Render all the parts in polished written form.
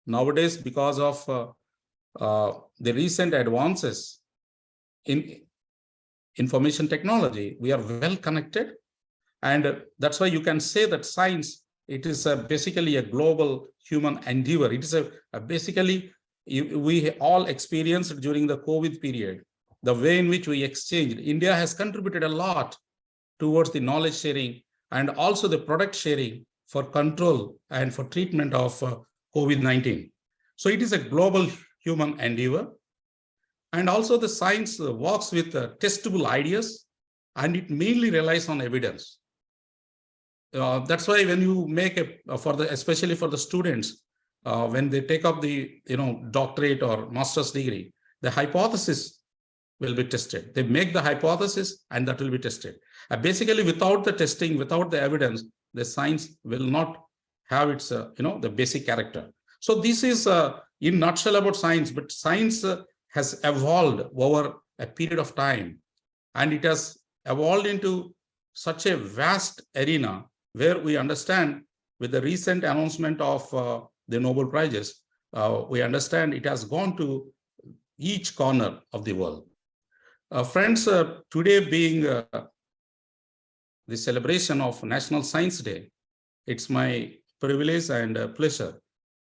nowadays, because of the recent advances in information technology, we are well connected. And that's why you can say that science, it is basically a global human endeavor. It is basically, we all experienced during the COVID period, the way in which we exchanged. India has contributed a lot towards the knowledge sharing and also the product sharing for control and for treatment of COVID-19. So it is a global human endeavor. And also the science works with testable ideas, and it mainly relies on evidence. That's why when you make especially for the students, when they take up the doctorate or master's degree, the hypothesis will be tested. They make the hypothesis and that will be tested. Basically, without the testing, without the evidence, the science will not have its the basic character. So this is in nutshell about science. But science has evolved over a period of time, and it has evolved into such a vast arena where we understand, with the recent announcement of the Nobel Prizes, we understand it has gone to each corner of the world. Friends, today being the celebration of National Science Day, it's my privilege and pleasure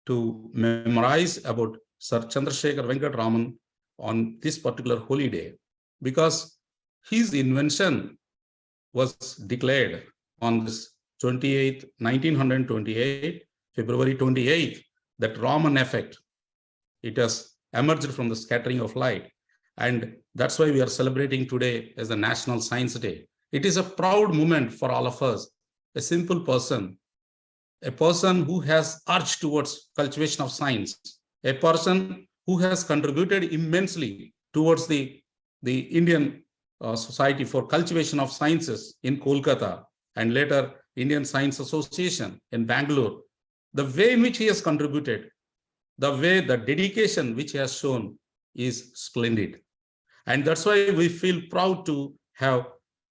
to memorize about Sir Chandrasekhara Venkata Raman on this particular holy day, because his invention was declared on this 1928, February 28th, that Raman effect, it has emerged from the scattering of light. And that's why we are celebrating today as the National Science Day. It is a proud moment for all of us. A simple person, a person who has urged towards cultivation of science, a person who has contributed immensely towards the Indian Society for Cultivation of Sciences in Kolkata, and later Indian Science Association in Bangalore. The way in which he has contributed, the dedication which he has shown is splendid. And that's why we feel proud to have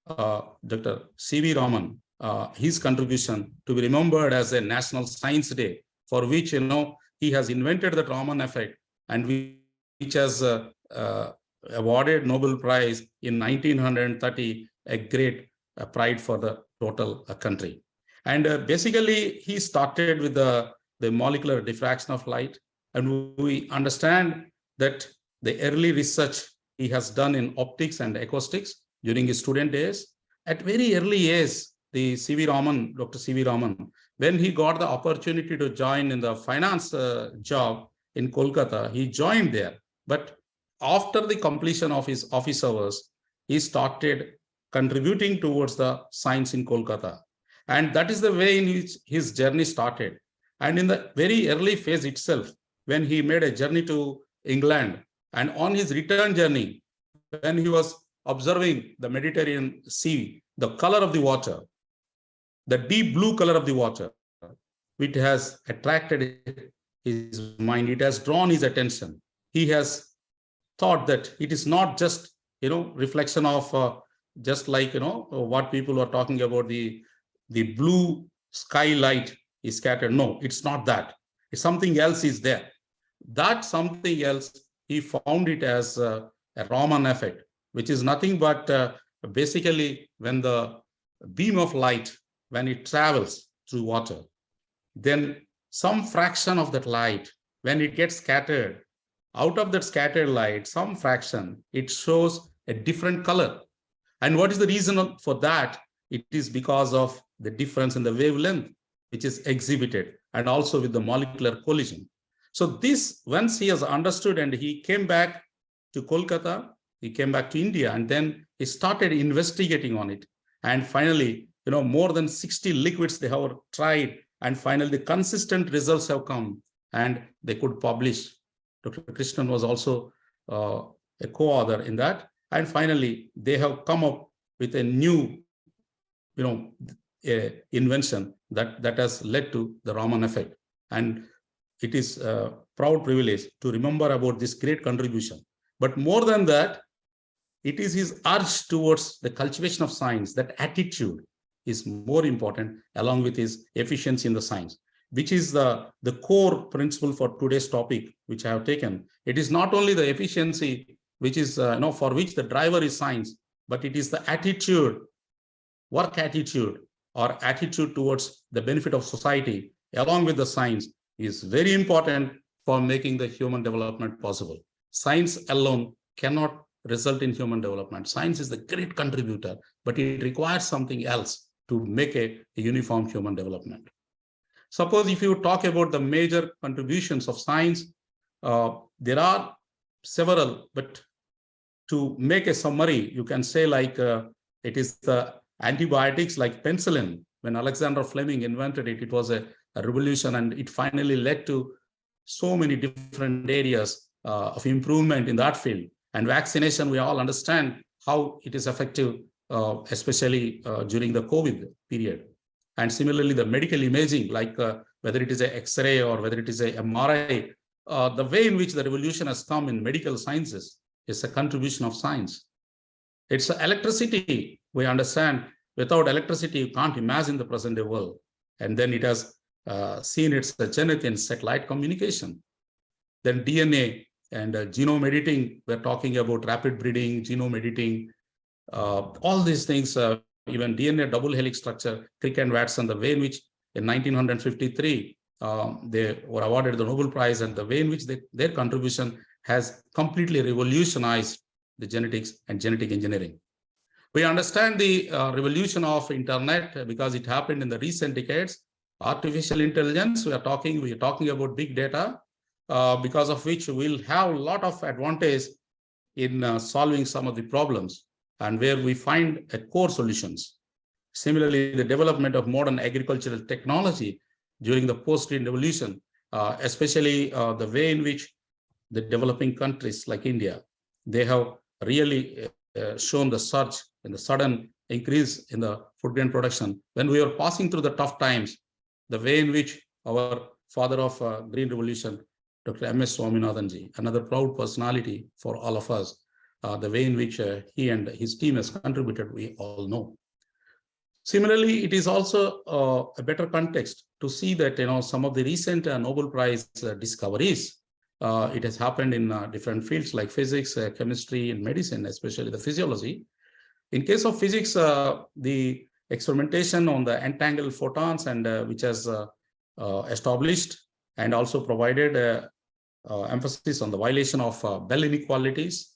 Dr. C.V. Raman, his contribution to be remembered as a National Science Day, for which he has invented the Raman effect, and which has awarded Nobel Prize in 1930, a great pride for the total country. And basically, he started with the molecular diffraction of light. And we understand that the early research he has done in optics and acoustics during his student days. At very early age, Dr. C.V. Raman, when he got the opportunity to join in the finance job in Kolkata, he joined there. But after the completion of his office hours, he started contributing towards the science in Kolkata. And that is the way in which his journey started. And in the very early phase itself, when he made a journey to England, and on his return journey, when he was observing the Mediterranean Sea, the color of the water, the deep blue color of the water, which has attracted his mind, it has drawn his attention. He has thought that it is not just, reflection of just like, what people are talking about, the blue sky light is scattered. No, it's not that. It's something else is there. That something else, he found it as a Raman effect, which is nothing but basically when the beam of light, when it travels through water, then some fraction of that light, when it gets scattered, out of that scattered light, some fraction, it shows a different color. And what is the reason for that? It is because of the difference in the wavelength, which is exhibited, and also with the molecular collision. So this, once he has understood and he came back to Kolkata, he came back to India, and then he started investigating on it. And finally, more than 60 liquids they have tried, and finally the consistent results have come and they could publish. Dr. Krishnan was also a co-author in that. And finally, they have come up with a new, invention that has led to the Raman effect. And it is a proud privilege to remember about this great contribution. But more than that, it is his urge towards the cultivation of science. That attitude is more important, along with his efficiency in the science. which is the core principle for today's topic, which I have taken. It is not only the efficiency, which is, for which the driver is science, but it is the attitude, work attitude, or attitude towards the benefit of society, along with the science, is very important for making the human development possible. Science alone cannot result in human development. Science is the great contributor, but it requires something else to make a uniform human development. Suppose if you talk about the major contributions of science, there are several, but to make a summary, you can say like it is the antibiotics like penicillin. When Alexander Fleming invented it, it was a revolution, and it finally led to so many different areas of improvement in that field. And vaccination, we all understand how it is effective, especially during the COVID period. And similarly, the medical imaging, like whether it is an X-ray or whether it is a MRI, the way in which the revolution has come in medical sciences is a contribution of science. It's electricity. We understand without electricity, you can't imagine the present day world. And then it has seen its genetic and satellite communication. Then DNA and genome editing, we're talking about rapid breeding, genome editing, all these things, even DNA double helix structure, Crick and Watson, the way in which in 1953, they were awarded the Nobel Prize, and the way in which their contribution has completely revolutionized the genetics and genetic engineering. We understand the revolution of internet because it happened in the recent decades. Artificial intelligence, we are talking about big data, because of which we'll have a lot of advantage in solving some of the problems and where we find core solutions. Similarly, the development of modern agricultural technology during the post-green revolution, especially the way in which the developing countries like India, they have really shown the surge and the sudden increase in the food grain production. When we were passing through the tough times, the way in which our father of green revolution, Dr. M.S. Swaminathanji, another proud personality for all of us, the way in which he and his team has contributed, we all know. Similarly, it is also a better context to see that some of the recent Nobel Prize discoveries, it has happened in different fields like physics, chemistry, and medicine, especially the physiology. In case of physics, the experimentation on the entangled photons, and which has established and also provided emphasis on the violation of Bell inequalities,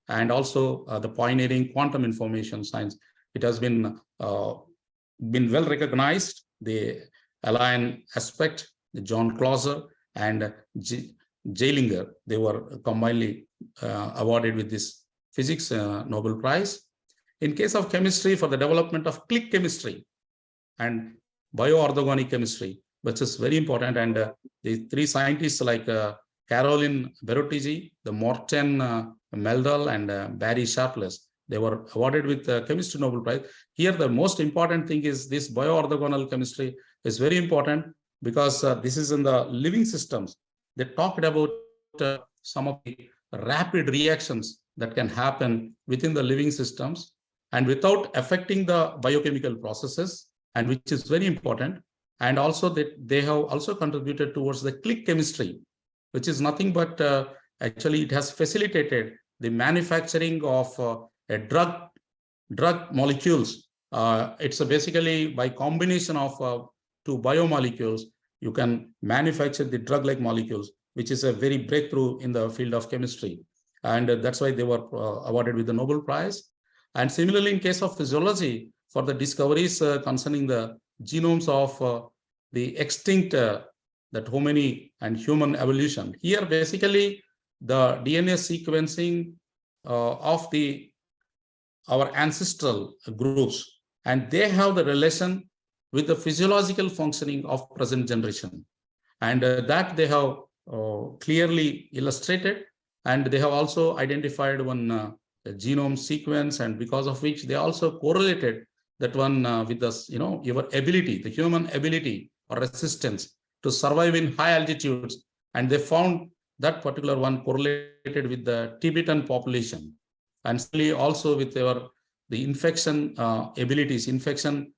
and also the pioneering quantum information science. It has been well recognized. The Alain Aspect, the John Clauser, and Zeilinger, they were combinedly awarded with this physics Nobel Prize. In case of chemistry, for the development of click chemistry and bioorganic chemistry, which is very important. And the three scientists like Caroline Bertozzi, the Morten Meldal, and Barry Sharpless, they were awarded with the Chemistry Nobel Prize. Here, the most important thing is this bioorthogonal chemistry is very important because this is in the living systems. They talked about some of the rapid reactions that can happen within the living systems and without affecting the biochemical processes, and which is very important. And also that they have also contributed towards the click chemistry, which is nothing but actually it has facilitated the manufacturing of a drug molecules. It's basically by combination of two biomolecules, you can manufacture the drug-like molecules, which is a very breakthrough in the field of chemistry. And that's why they were awarded with the Nobel Prize. And similarly, in case of physiology, for the discoveries concerning the genomes of the extinct that hominy and human evolution. Here, basically, the DNA sequencing of our ancestral groups, and they have the relation with the physiological functioning of present generation. And that they have clearly illustrated, and they have also identified one genome sequence, and because of which they also correlated that one with this, your ability, the human ability or resistance to survive in high altitudes. And they found that particular one correlated with the Tibetan population, and also with the infection abilities, infection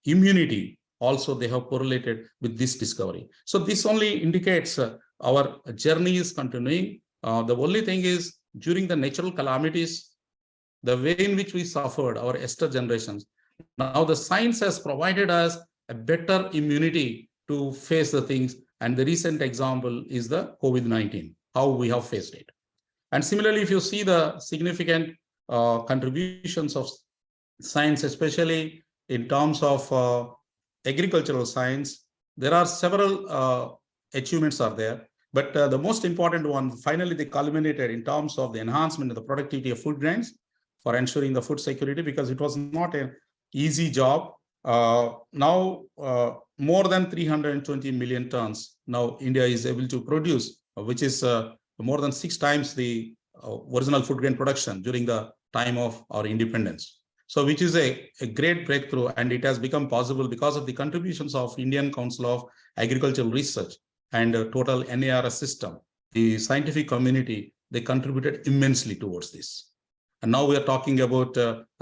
immunity also they have correlated with this discovery. So this only indicates our journey is continuing. The only thing is, during the natural calamities, the way in which we suffered, our Esther generations, now the science has provided us a better immunity to face the things. And the recent example is the COVID-19, how we have faced it. And similarly, if you see the significant contributions of science, especially in terms of agricultural science, there are several achievements are there. But the most important one, finally, they culminated in terms of the enhancement of the productivity of food grains for ensuring the food security, because it was not an easy job. Now, more than 320 million tons now India is able to produce, which is more than 6 times the original food grain production during the time of our independence. So which is a great breakthrough, and it has become possible because of the contributions of Indian Council of Agricultural Research and total NARS system. The scientific community, they contributed immensely towards this. And now we are talking about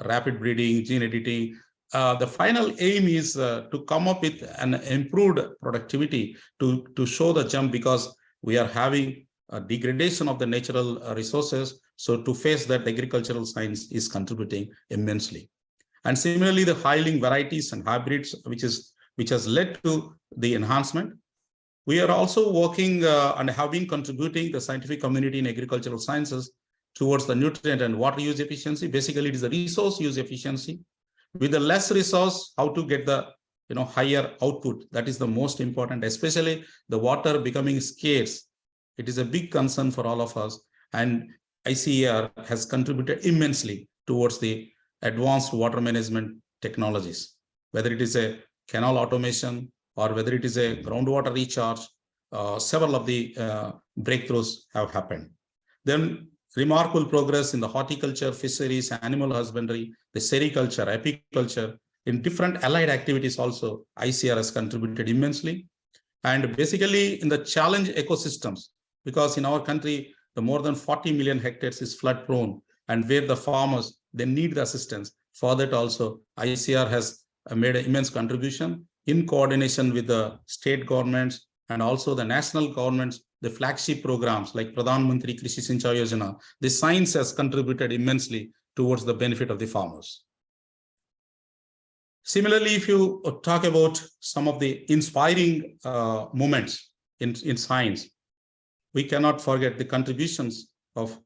rapid breeding, gene editing. The final aim is to come up with an improved productivity to show the jump, because we are having a degradation of the natural resources. So to face that, agricultural science is contributing immensely. And similarly, the high-yielding varieties and hybrids, which has led to the enhancement. We are also working and have been contributing the scientific community in agricultural sciences towards the nutrient and water use efficiency. Basically, it is the resource use efficiency. With the less resource, how to get the higher output. That is the most important, especially the water becoming scarce. It is a big concern for all of us. And ICAR has contributed immensely towards the advanced water management technologies, whether it is a canal automation or whether it is a groundwater recharge. Several of the breakthroughs have happened. Then remarkable progress in the horticulture, fisheries, animal husbandry, the sericulture, apiculture, in different allied activities also, ICAR has contributed immensely. And basically in the challenge ecosystems, because in our country, the more than 40 million hectares is flood prone, and where the farmers, they need the assistance. For that also, ICAR has made an immense contribution in coordination with the state governments and also the national governments, the flagship programs like Pradhan Mantri Krishi Sinchai Yojana. The science has contributed immensely towards the benefit of the farmers. Similarly, if you talk about some of the inspiring moments in science, we cannot forget the contributions of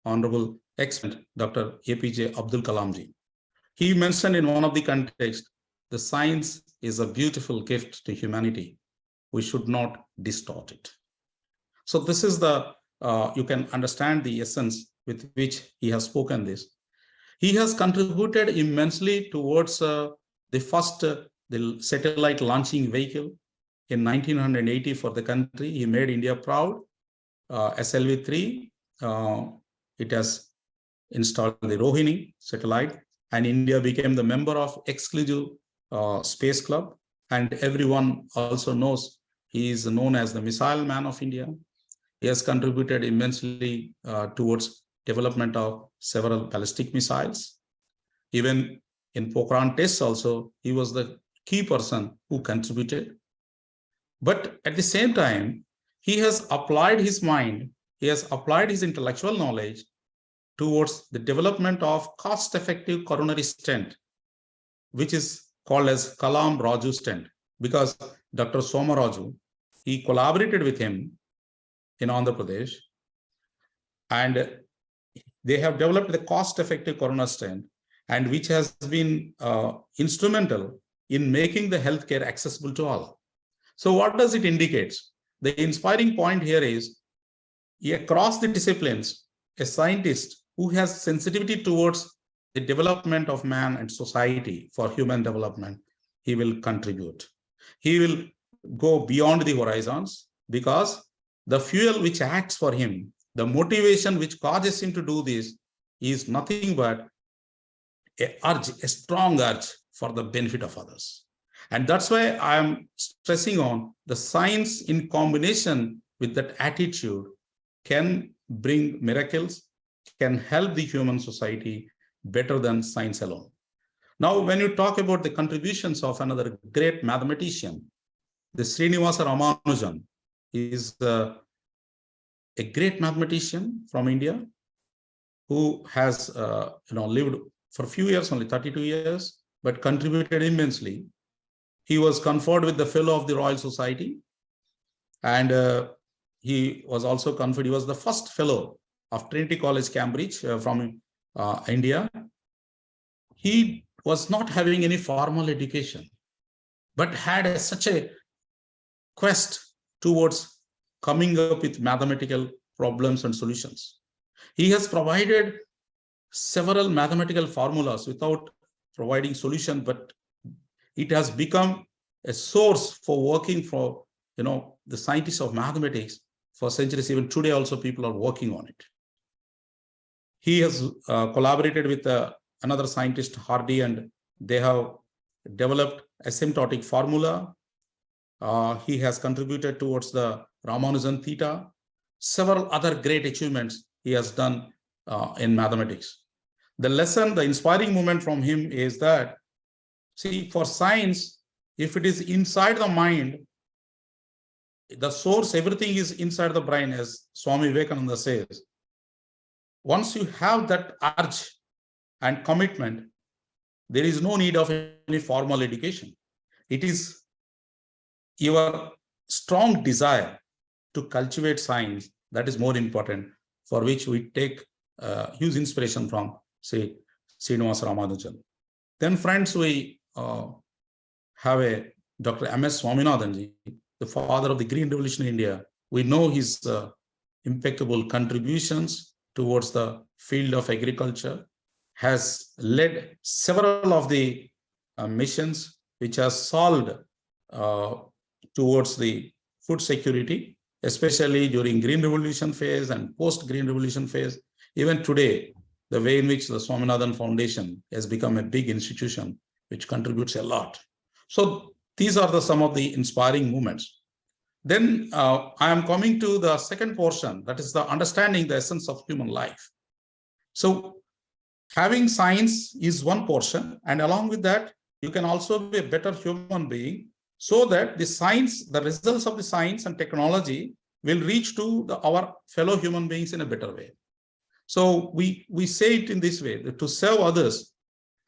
Honorable Excellent Dr. APJ Abdul Kalam ji. He mentioned in one of the contexts, the science is a beautiful gift to humanity. We should not distort it. So this is the, you can understand the essence with which he has spoken this. He has contributed immensely towards the first the satellite launching vehicle in 1980 for the country. He made India proud. SLV-3, it has installed the Rohini satellite, and India became the member of exclusive space club. And everyone also knows he is known as the Missile Man of India. He has contributed immensely towards development of several ballistic missiles. Even in Pokhran tests also, he was the key person who contributed. But at the same time, he has applied his mind, he has applied his intellectual knowledge towards the development of cost-effective coronary stent, which is called as Kalam Raju stent, because Dr. Somaraju, he collaborated with him in Andhra Pradesh, and they have developed the cost-effective coronary stent, and which has been instrumental in making the healthcare accessible to all. So what does it indicate? The inspiring point here is, across the disciplines, a scientist who has sensitivity towards the development of man and society for human development, he will contribute. He will go beyond the horizons, because the fuel which acts for him, the motivation which causes him to do this, is nothing but a strong urge for the benefit of others. And that's why I am stressing on the science in combination with that attitude can bring miracles, can help the human society better than science alone. Now, when you talk about the contributions of another great mathematician, the Srinivasa Ramanujan is a great mathematician from India who has lived for a few years, only 32 years, but contributed immensely. He was conferred with the Fellow of the Royal Society, and he was also conferred. He was the first Fellow of Trinity College, Cambridge, from India. He was not having any formal education, but had such a quest towards coming up with mathematical problems and solutions. He has provided several mathematical formulas without providing solution, but it has become a source for working for the scientists of mathematics for centuries. Even today also people are working on it. He has collaborated with another scientist, Hardy, and they have developed asymptotic formula. He has contributed towards the Ramanujan theta. Several other great achievements he has done in mathematics. The lesson, the inspiring moment from him is that, see, for science, if it is inside the mind, the source, everything is inside the brain, as Swami Vivekananda says. Once you have that urge and commitment, there is no need of any formal education. It is your strong desire to cultivate science that is more important, for which we take huge inspiration from, say, Srinivasa Ramanujan. Then, friends, we have a Dr. M.S. Swaminathanji, the father of the Green Revolution in India. We know his impeccable contributions towards the field of agriculture, has led several of the missions which have solved towards the food security, especially during Green Revolution phase and post-Green Revolution phase. Even today, the way in which the Swaminathan Foundation has become a big institution which contributes a lot. So these are some of the inspiring moments. Then I am coming to the second portion, that is the understanding the essence of human life. So having science is one portion, and along with that, you can also be a better human being, so that the science, the results of the science and technology will reach to our fellow human beings in a better way. So we say it in this way, that to serve others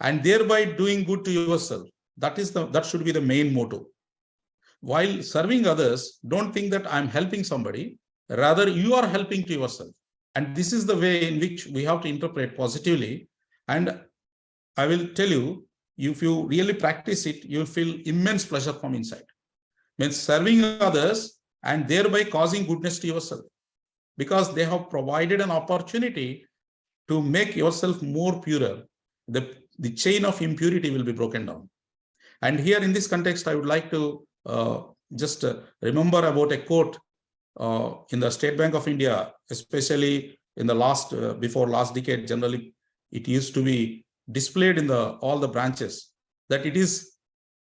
and thereby doing good to yourself, that should be the main motto. While serving others, don't think that I'm helping somebody, rather you are helping to yourself. And this is the way in which we have to interpret positively. And I will tell you, if you really practice it, you will feel immense pleasure from inside. Means serving others and thereby causing goodness to yourself, because they have provided an opportunity to make yourself more purer. The chain of impurity will be broken down. And here in this context, I would like to just remember about a quote in the State Bank of India, especially in the before last decade. Generally, it used to be displayed in all the branches, that it is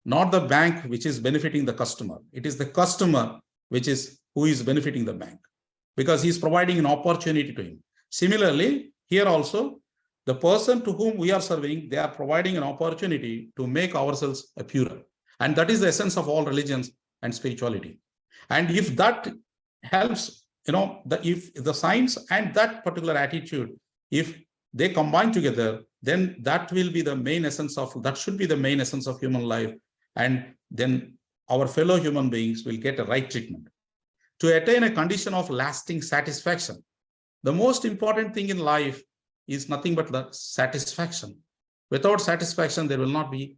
not the bank which is benefiting the customer, it is the customer who is benefiting the bank, because he is providing an opportunity to him. Similarly, here also, the person to whom we are serving, they are providing an opportunity to make ourselves purer. And that is the essence of all religions and spirituality. And if that helps, if the science and that particular attitude, if they combine together, then that should be the main essence of human life. And then our fellow human beings will get a right treatment. To attain a condition of lasting satisfaction, the most important thing in life is nothing but the satisfaction. Without satisfaction, there will not be,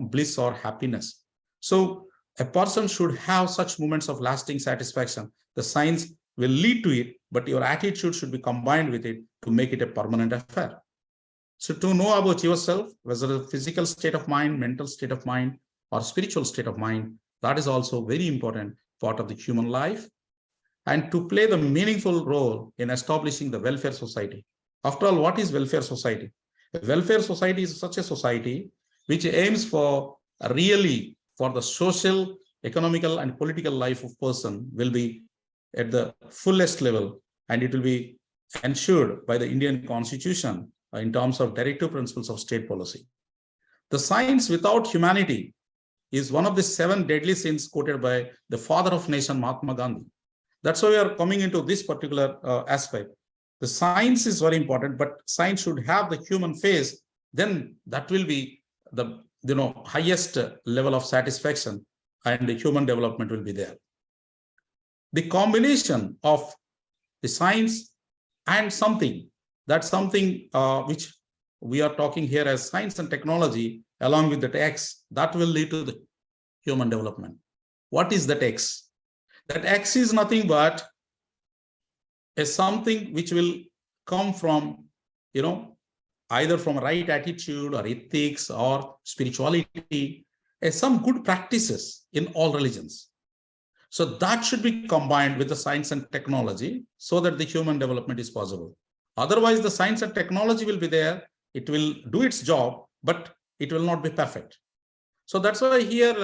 bliss or happiness. So a person should have such moments of lasting satisfaction. The science will lead to it, but your attitude should be combined with it to make it a permanent affair. So to know about yourself, whether a physical state of mind, mental state of mind, or spiritual state of mind, that is also very important part of the human life. And to play the meaningful role in establishing the welfare society. After all, what is welfare society? A welfare society is such a society which aims for the social, economical, and political life of person will be at the fullest level, and it will be ensured by the Indian Constitution in terms of directive principles of state policy. The science without humanity is one of the 7 deadly sins quoted by the father of nation, Mahatma Gandhi. That's why we are coming into this particular aspect. The science is very important, but science should have the human face. Then that will be the highest level of satisfaction, and the human development will be there. The combination of the science and something, that's something which we are talking here as science and technology, along with that X, that will lead to the human development. What is that X? That X is nothing but a something which will come from, either from right attitude or ethics or spirituality, some good practices in all religions. So that should be combined with the science and technology so that the human development is possible. Otherwise, the science and technology will be there. It will do its job, but it will not be perfect. So that's why here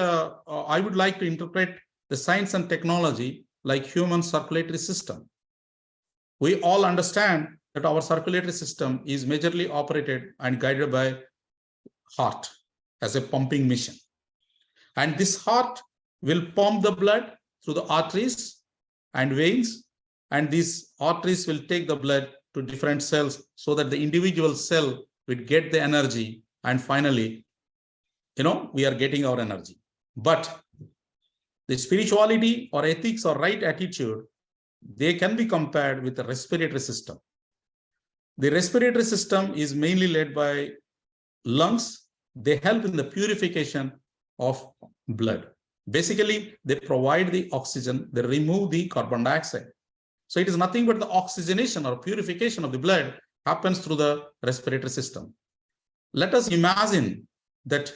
I would like to interpret the science and technology like human circulatory system. We all understand that our circulatory system is majorly operated and guided by heart as a pumping machine. And this heart will pump the blood through the arteries and veins, and these arteries will take the blood to different cells so that the individual cell will get the energy, and finally, we are getting our energy. But the spirituality or ethics or right attitude, they can be compared with the respiratory system. The respiratory system is mainly led by lungs. They help in the purification of blood. Basically, they provide the oxygen, they remove the carbon dioxide. So it is nothing but the oxygenation or purification of the blood happens through the respiratory system. Let us imagine that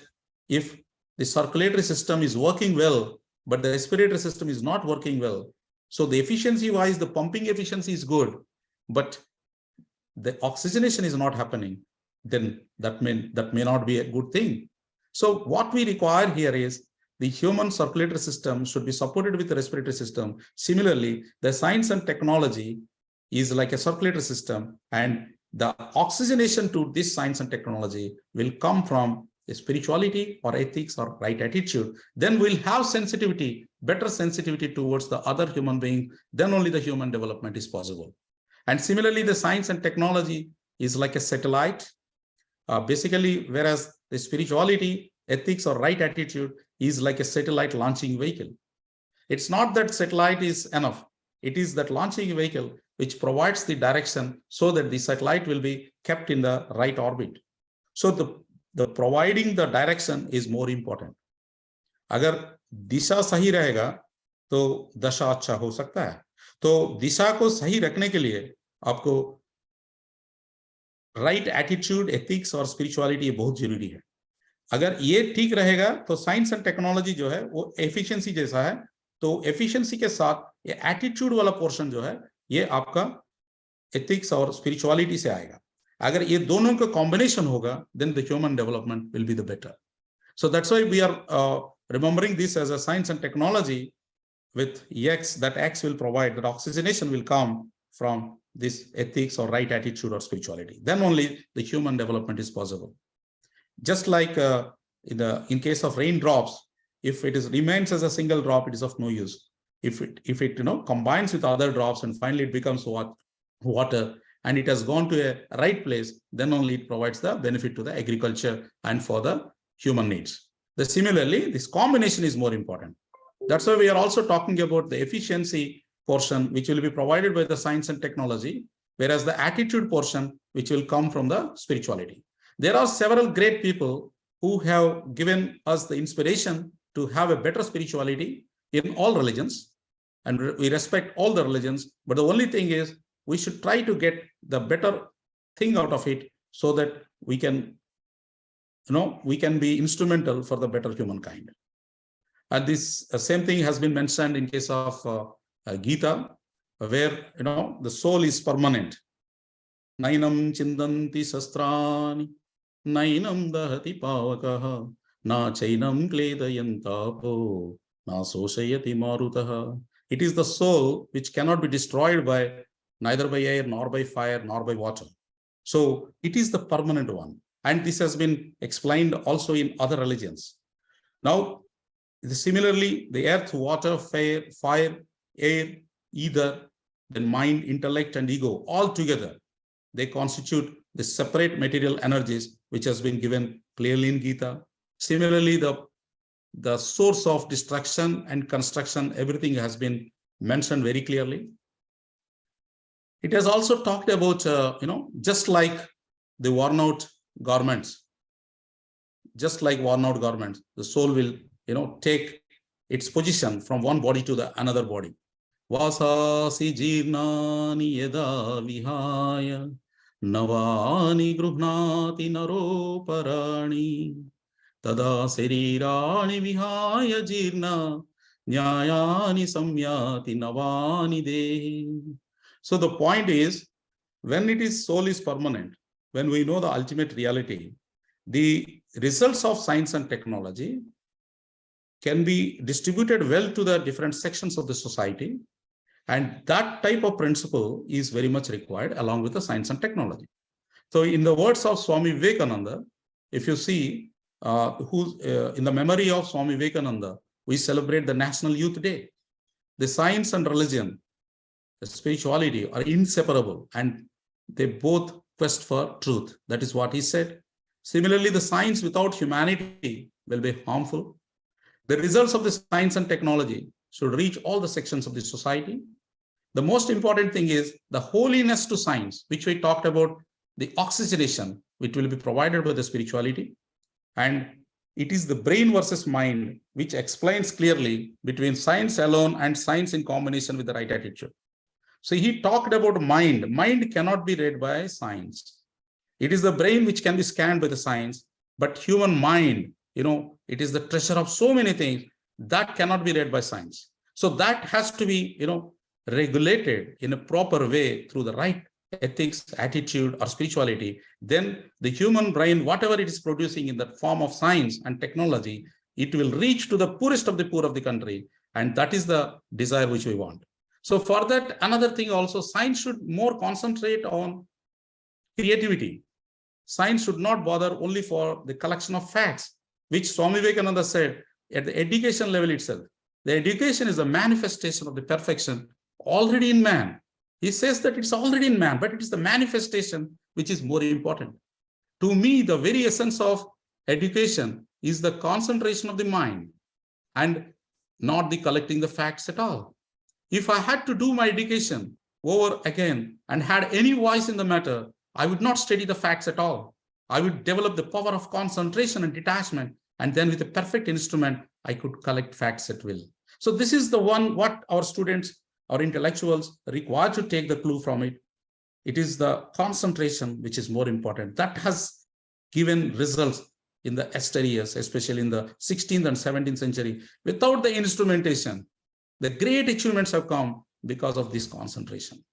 if the circulatory system is working well, but the respiratory system is not working well, so the efficiency-wise, the pumping efficiency is good, but the oxygenation is not happening, then that may not be a good thing. So what we require here is the human circulatory system should be supported with the respiratory system. Similarly, the science and technology is like a circulatory system, and the oxygenation to this science and technology will come from a spirituality or ethics or right attitude. Then we'll have sensitivity, better sensitivity towards the other human being. Then only the human development is possible. And similarly, the science and technology is like a satellite. Basically, whereas the spirituality, ethics, or right attitude is like a satellite launching vehicle. It's not that satellite is enough. It is that launching vehicle which provides the direction so that the satellite will be kept in the right orbit. So the providing the direction is more important. अगर दिशा सही रहेगा तो दशा अच्छा हो सकता है. तो दिशा को सही रखने के लिए आपको राइट एटीट्यूड, एथिक्स और स्पिरिचुअलिटी बहुत जरूरी है. अगर ये ठीक रहेगा तो साइंस एंड टेक्नोलॉजी जो है वो एफिशिएंसी जैसा है. तो एफिशिएंसी के साथ ये एटीट्यूड वाला पोर्शन जो है ये आपका एथिक्स और स्पिरिचुअलिटी से आएगा. अगर ये दोनों का कॉम्बिनेशन होगा then the human development will be the better. So that's why we are remembering this as a science and technology with X, that X will provide, that oxygenation will come from this ethics or right attitude or spirituality. Then only the human development is possible. Just like in case of raindrops, if it remains as a single drop, it is of no use. If it combines with other drops and finally it becomes water and it has gone to a right place, then only it provides the benefit to the agriculture and for the human needs. Similarly, this combination is more important. That's why we are also talking about the efficiency portion, which will be provided by the science and technology, whereas the attitude portion, which will come from the spirituality. There are several great people who have given us the inspiration to have a better spirituality in all religions, and we respect all the religions, but the only thing is we should try to get the better thing out of it so that we can be instrumental for the better humankind. And this same thing has been mentioned in case of Gita, where the soul is permanent. Nainam chindanti sastrani, nainam dahati pavakaha, na chainam kledayantapo, na soshayati marutaha. It is the soul which cannot be destroyed by neither by air, nor by fire, nor by water. So it is the permanent one. And this has been explained also in other religions. Now, similarly, the earth, water, fire, air, ether, then mind, intellect, and ego, all together, they constitute the separate material energies, which has been given clearly in Gita. Similarly, the source of destruction and construction, everything has been mentioned very clearly. It has also talked about, just like the worn out garments, the soul will, take its position from one body to the another body. Vasasi jirnani yada vihaya navani gruhnati naroparani tada sarirani vihaya jirna nyayani samyati navani dehi. So the point is, when it is soul is permanent, when we know the ultimate reality, the results of science and technology can be distributed well to the different sections of the society. And that type of principle is very much required along with the science and technology. So in the words of Swami Vivekananda, if you see, in the memory of Swami Vivekananda, we celebrate the National Youth Day. The science and religion, the spirituality are inseparable, and they both quest for truth. That is what he said. Similarly, the science without humanity will be harmful. The results of the science and technology should reach all the sections of the society. The most important thing is the holiness to science, which we talked about, the oxygenation, which will be provided by the spirituality. And it is the brain versus mind, which explains clearly between science alone and science in combination with the right attitude. So he talked about mind. Mind cannot be read by science. It is the brain which can be scanned by the science, but human mind, it is the treasure of so many things that cannot be read by science. So that has to be, regulated in a proper way through the right ethics, attitude, or spirituality. Then the human brain, whatever it is producing in the form of science and technology, it will reach to the poorest of the poor of the country. And that is the desire which we want. So for that, another thing also, science should more concentrate on creativity. Science should not bother only for the collection of facts, which Swami Vivekananda said at the education level itself. The education is a manifestation of the perfection already in man. He says that it's already in man, but it is the manifestation which is more important. To me, the very essence of education is the concentration of the mind and not the collecting the facts at all. If I had to do my education over again and had any voice in the matter, I would not study the facts at all. I would develop the power of concentration and detachment, and then with a perfect instrument, I could collect facts at will. So this is the one what our students, our intellectuals require to take the clue from it. It is the concentration which is more important. That has given results in the years, especially in the 16th and 17th century. Without the instrumentation, the great achievements have come because of this concentration.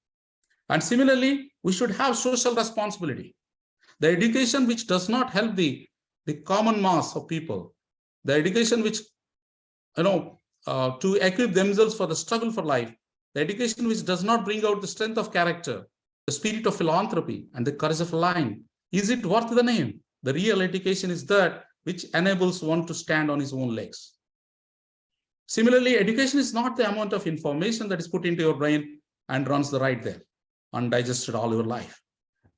And similarly, we should have social responsibility. The education which does not help the common mass of people, the education which, to equip themselves for the struggle for life, the education which does not bring out the strength of character, the spirit of philanthropy, and the courage of lying, is it worth the name? The real education is that which enables one to stand on his own legs. Similarly, education is not the amount of information that is put into your brain and runs the right there, undigested all your life.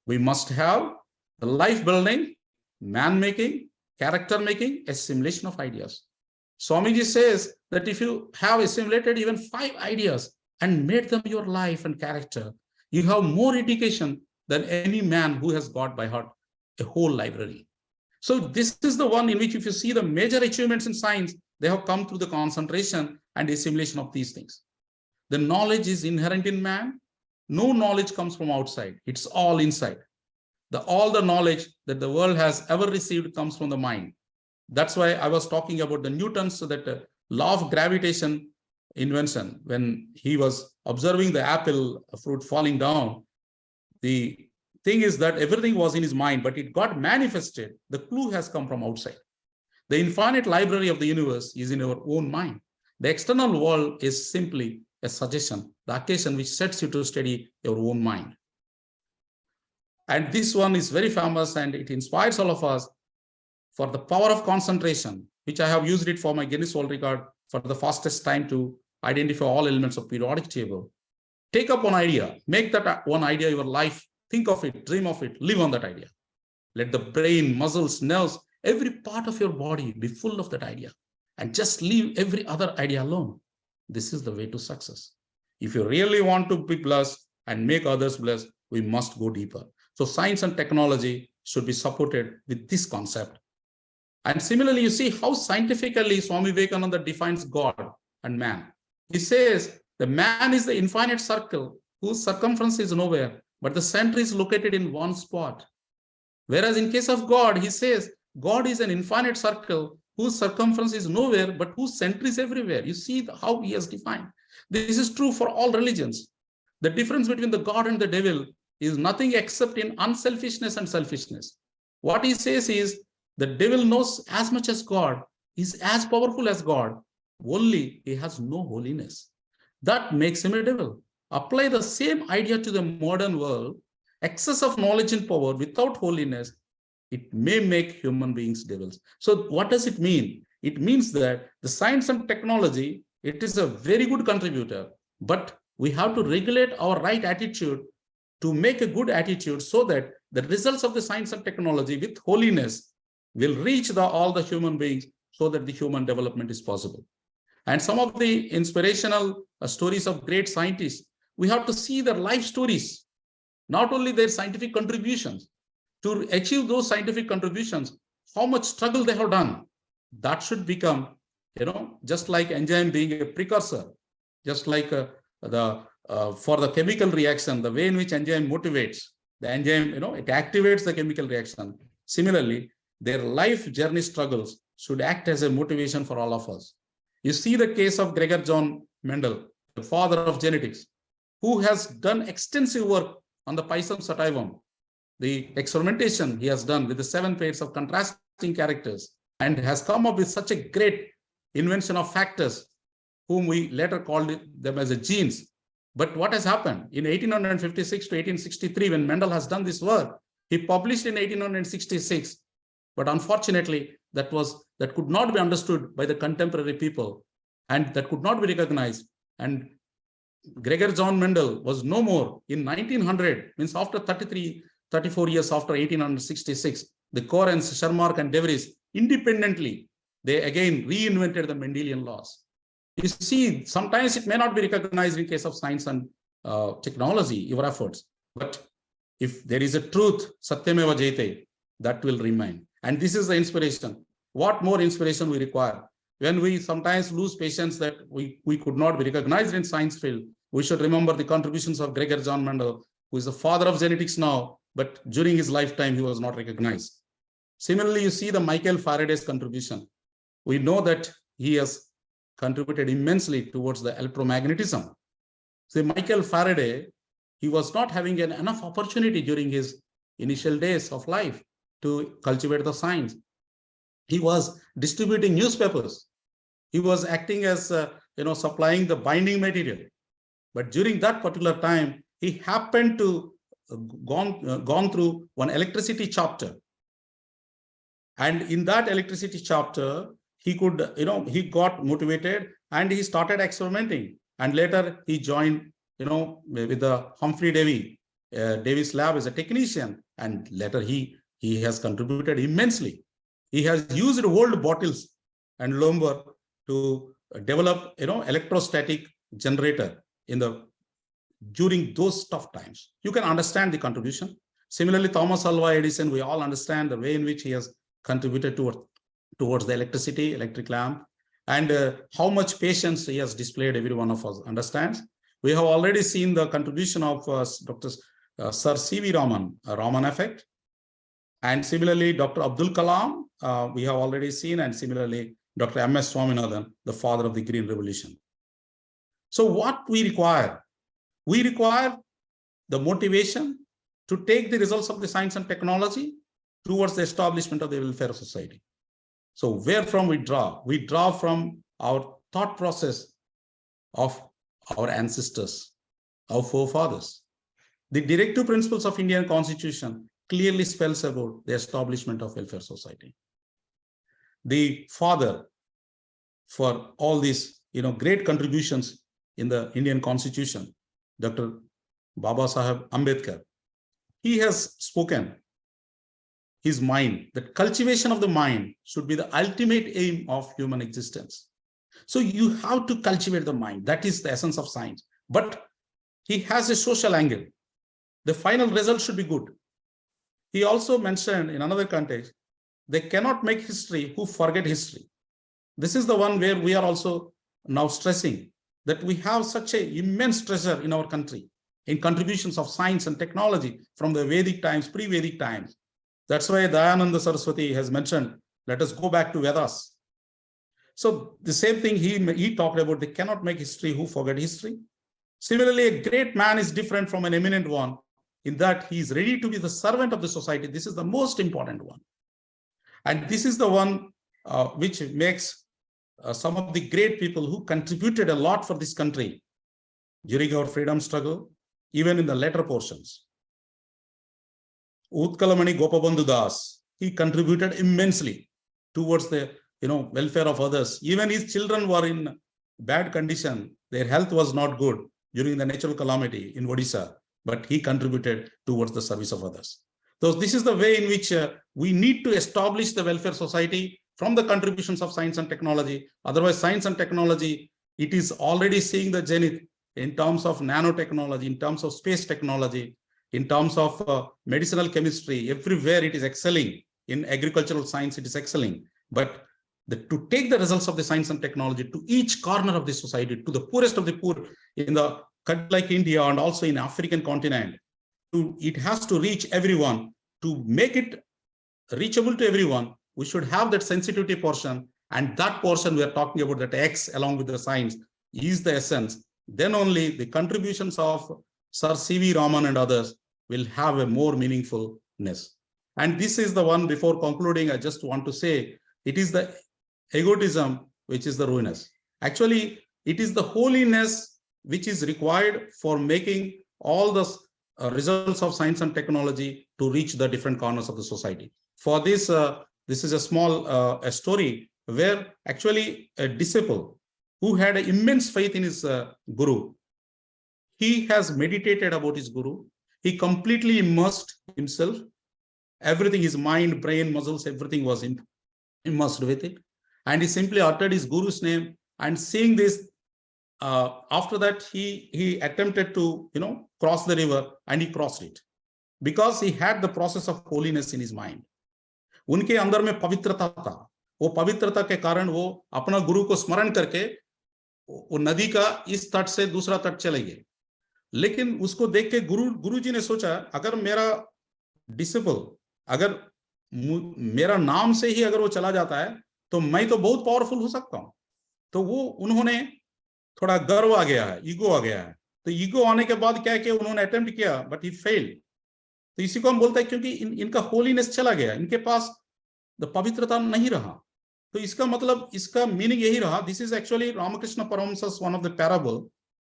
We must have the life building, man making, character making, assimilation of ideas. Swamiji says that if you have assimilated even 5 ideas and made them your life and character, you have more education than any man who has got by heart a whole library. So this is the one in which, if you see the major achievements in science, they have come through the concentration and assimilation of these things. The knowledge is inherent in man. No knowledge comes from outside. It's all inside. All the knowledge that the world has ever received comes from the mind. That's why I was talking about the Newton's law of gravitation invention. When he was observing the apple fruit falling down, the thing is that everything was in his mind, but it got manifested. The clue has come from outside. The infinite library of the universe is in our own mind. The external world is simply a suggestion, the occasion which sets you to study your own mind. And this one is very famous and it inspires all of us for the power of concentration, which I have used it for my Guinness World Record for the fastest time to identify all elements of periodic table. Take up one idea, make that one idea your life, think of it, dream of it, live on that idea. Let the brain, muscles, nerves, every part of your body be full of that idea and just leave every other idea alone. This is the way to success. If you really want to be blessed and make others blessed, we must go deeper. So science and technology should be supported with this concept. And similarly, you see how scientifically Swami Vivekananda defines God and man. He says the man is the infinite circle whose circumference is nowhere, but the center is located in one spot. Whereas in case of God, he says God is an infinite circle whose circumference is nowhere, but whose center is everywhere. You see how he has defined. This is true for all religions. The difference between the God and the devil is nothing except in unselfishness and selfishness. What he says is the devil knows as much as God, is as powerful as God, only he has no holiness. That makes him a devil. Apply the same idea to the modern world. Excess of knowledge and power without holiness, it may make human beings devils. So what does it mean? It means that the science and technology, it is a very good contributor, but we have to regulate our right attitude to make a good attitude so that the results of the science and technology with holiness will reach all the human beings so that the human development is possible. And some of the inspirational stories of great scientists, we have to see their life stories, not only their scientific contributions. To achieve those scientific contributions, how much struggle they have done. That should become, just like enzyme being a precursor, just like for the chemical reaction, the way in which enzyme motivates the enzyme, it activates the chemical reaction. Similarly, their life journey struggles should act as a motivation for all of us. You see the case of Gregor John Mendel, the father of genetics, who has done extensive work on the Pisum sativum, the experimentation he has done with the 7 pairs of contrasting characters, and has come up with such a great invention of factors, whom we later called them as the genes. But what has happened? In 1856 to 1863, when Mendel has done this work, he published in 1866. But unfortunately, that could not be understood by the contemporary people, and that could not be recognized. And Gregor John Mendel was no more. In 1900, means after 34 years after 1866, the Correns, Shermark, and De Vries independently, they again reinvented the Mendelian laws. You see, sometimes it may not be recognized in case of science and technology, your efforts, but if there is a truth, Satyameva Jayate, that will remain. And this is the inspiration. What more inspiration we require? When we sometimes lose patience that we could not be recognized in science field, we should remember the contributions of Gregor John Mendel, who is the father of genetics now, but during his lifetime, he was not recognized. Similarly, you see the Michael Faraday's contribution. We know that he has contributed immensely towards the electromagnetism. See, Michael Faraday, he was not having enough opportunity during his initial days of life to cultivate the science. He was distributing newspapers. He was acting as, supplying the binding material. But during that particular time, he happened to gone through one electricity chapter. And in that electricity chapter, he could, he got motivated and he started experimenting. And later he joined, with the Humphrey Davis lab as a technician. And later he has contributed immensely. He has used old bottles and lumber to develop, electrostatic generator during those tough times. You can understand the contribution. Similarly, Thomas Alva Edison, we all understand the way in which he has contributed towards the electric lamp, and how much patience he has displayed, every one of us understands. We have already seen the contribution of Dr. Sir C.V. Raman, Raman effect. And similarly, Dr. Abdul Kalam, we have already seen, and similarly, Dr. M.S. Swaminathan, the father of the Green Revolution. So what we require? We require the motivation to take the results of the science and technology towards the establishment of the welfare of society. So where from we draw? We draw from our thought process of our ancestors, our forefathers. The directive principles of Indian Constitution clearly spells about the establishment of welfare society. The father for all these great contributions in the Indian Constitution, Dr. Baba Saheb Ambedkar, he has spoken his mind, that cultivation of the mind should be the ultimate aim of human existence. So you have to cultivate the mind. That is the essence of science. But he has a social angle. The final result should be good. He also mentioned in another context, they cannot make history who forget history. This is the one where we are also now stressing that we have such an immense treasure in our country in contributions of science and technology from the Vedic times, pre-Vedic times. That's why Dayananda Saraswati has mentioned, let us go back to Vedas. So the same thing he talked about, they cannot make history who forget history. Similarly, a great man is different from an eminent one in that he is ready to be the servant of the society. This is the most important one. And this is the one which makes some of the great people who contributed a lot for this country during our freedom struggle, even in the later portions. Utkalamani Gopabandhu Das, he contributed immensely towards the welfare of others. Even his children were in bad condition. Their health was not good during the natural calamity in Odisha, but he contributed towards the service of others. So this is the way in which we need to establish the welfare society from the contributions of science and technology. Otherwise, science and technology, it is already seeing the zenith in terms of nanotechnology, in terms of space technology, in terms of medicinal chemistry. Everywhere it is excelling. In agricultural science, it is excelling. But to take the results of the science and technology to each corner of the society, to the poorest of the poor in the country like India and also in African continent, it has to reach everyone. To make it reachable to everyone, we should have that sensitivity portion, and that portion we are talking about, that X along with the science is the essence. Then only the contributions of Sir C.V. Raman and others will have a more meaningfulness. And this is the one, before concluding, I just want to say, it is the egotism which is the ruinous. Actually, it is the holiness which is required for making all the results of science and technology to reach the different corners of the society. For this, this is a small a story where actually a disciple who had an immense faith in his guru, he has meditated about his guru. He completely immersed himself. Everything, his mind, brain, muscles, everything was immersed with it. And he simply uttered his guru's name, and seeing this, after that, he attempted to, cross the river, and he crossed it because he had the process of holiness in his mind. उनके अंदर में पवित्रता था. वो पवित्रता के कारण वो अपना गुरु को स्मरण करके वो नदी का इस तट से दूसरा तट चले गए. लेकिन उसको देख के गुरुजी ने सोचा, अगर मेरा डिसिपल, अगर मेरा नाम से ही अगर वो चला जाता है तो मैं तो बहुत पावरफुल हो सकता हूं. तो वो उन्होंने थोड़ा गर्व आ गया है, ईगो आ गया है. तो ईगो आने के बाद क्या है कि उन्होंने अटेम्प्ट किया, बट ही फेल्ड. तो इसी को हम बोलते हैं क्योंकि इनका होलीनेस चला गया, इनके पास द पवित्रता नहीं रहा. तो इसका मतलब, इसका मीनिंग यही रहा. This is actually Ramakrishna Paramhansa, one of the parable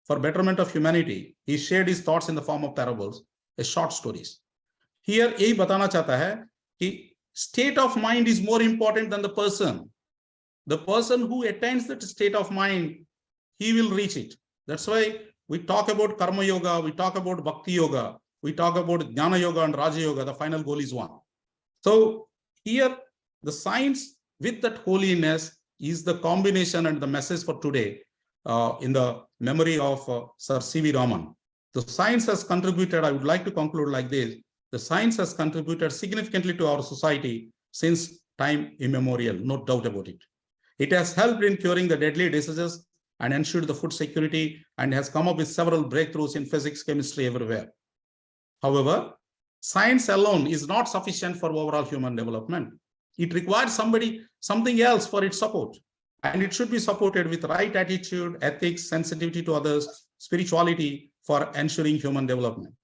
for betterment of humanity. He shared his thoughts in the form of parables, a short stories. Here यही बताना चाहता है कि state of mind is more important than the person. The person who attains that state of mind, he will reach it. That's why we talk about karma yoga, we talk about bhakti yoga, we talk about jnana yoga and raja yoga. The final goal is one. So here the science with that holiness is the combination and the message for today in the memory of Sir C.V. Raman. The science has contributed, I would like to conclude like this. The science has contributed significantly to our society since time immemorial, no doubt about it. It has helped in curing the deadly diseases and ensured the food security, and has come up with several breakthroughs in physics, chemistry, everywhere. However, science alone is not sufficient for overall human development. It requires something else for its support, and it should be supported with right attitude, ethics, sensitivity to others, spirituality for ensuring human development.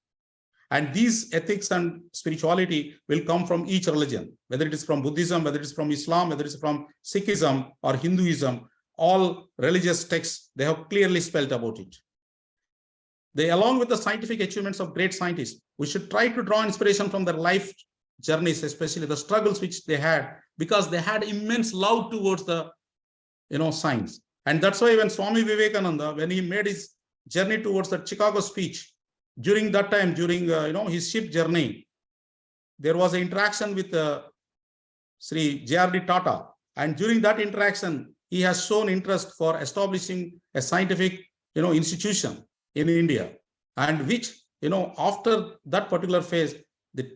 And these ethics and spirituality will come from each religion, whether it is from Buddhism, whether it is from Islam, whether it is from Sikhism or Hinduism. All religious texts, they have clearly spelled about it. They, along with the scientific achievements of great scientists, we should try to draw inspiration from their life journeys, especially the struggles which they had, because they had immense love towards the science. And that's why when Swami Vivekananda, when he made his journey towards the Chicago speech, during that time, during his ship journey, there was an interaction with Sri J.R.D. Tata. And during that interaction, he has shown interest for establishing a scientific institution in India, and which after that particular phase, the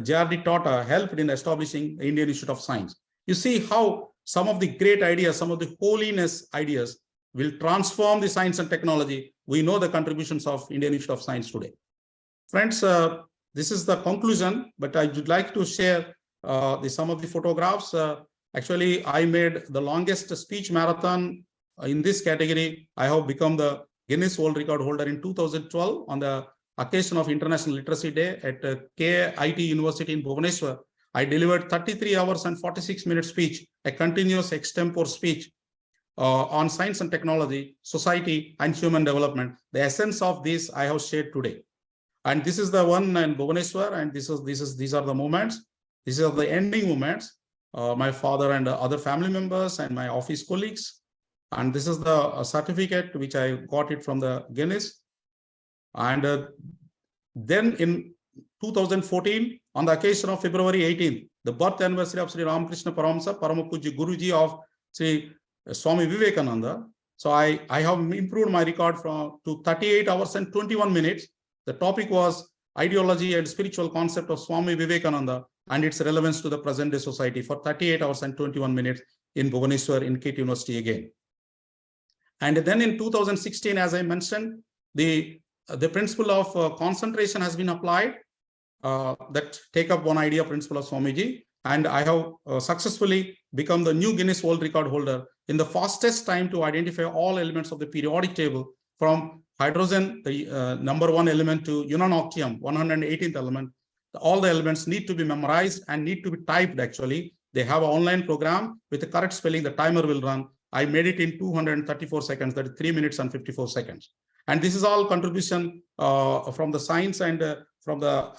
J.R.D. Tata helped in establishing the Indian Institute of Science. You see how some of the great ideas, some of the holiness ideas will transform the science and technology. We know the contributions of Indian Institute of Science today. Friends, this is the conclusion, but I would like to share some of the photographs. Actually, I made the longest speech marathon in this category. I have become the Guinness World Record holder in 2012 on the occasion of International Literacy Day at KIT University in Bhubaneswar. I delivered 33 hours and 46 minutes speech, a continuous extempore speech on science and technology, society, and human development. The essence of this I have shared today. And this is the one in Bhubaneswar, and these are the moments. These are the ending moments. My father and other family members and my office colleagues. And this is the certificate which I got it from the Guinness. And then in 2014, on the occasion of February 18th, the birth anniversary of Sri Ramakrishna Paramsa, Paramapuji Guruji of Sri Swami Vivekananda. So I have improved my record to 38 hours and 21 minutes. The topic was ideology and spiritual concept of Swami Vivekananda and its relevance to the present day society, for 38 hours and 21 minutes in Bhubaneswar in KIT University again. And then in 2016, as I mentioned, the principle of concentration has been applied, that take up one idea principle of Swamiji. And I have successfully become the new Guinness World Record holder in the fastest time to identify all elements of the periodic table, from hydrogen, the number 1 element, to unanoctium, 118th element. All the elements need to be memorized and need to be typed. Actually, they have an online program with the correct spelling. The timer will run. I made it in 234 seconds, that is 3 minutes and 54 seconds. And this is all contribution from the science and from the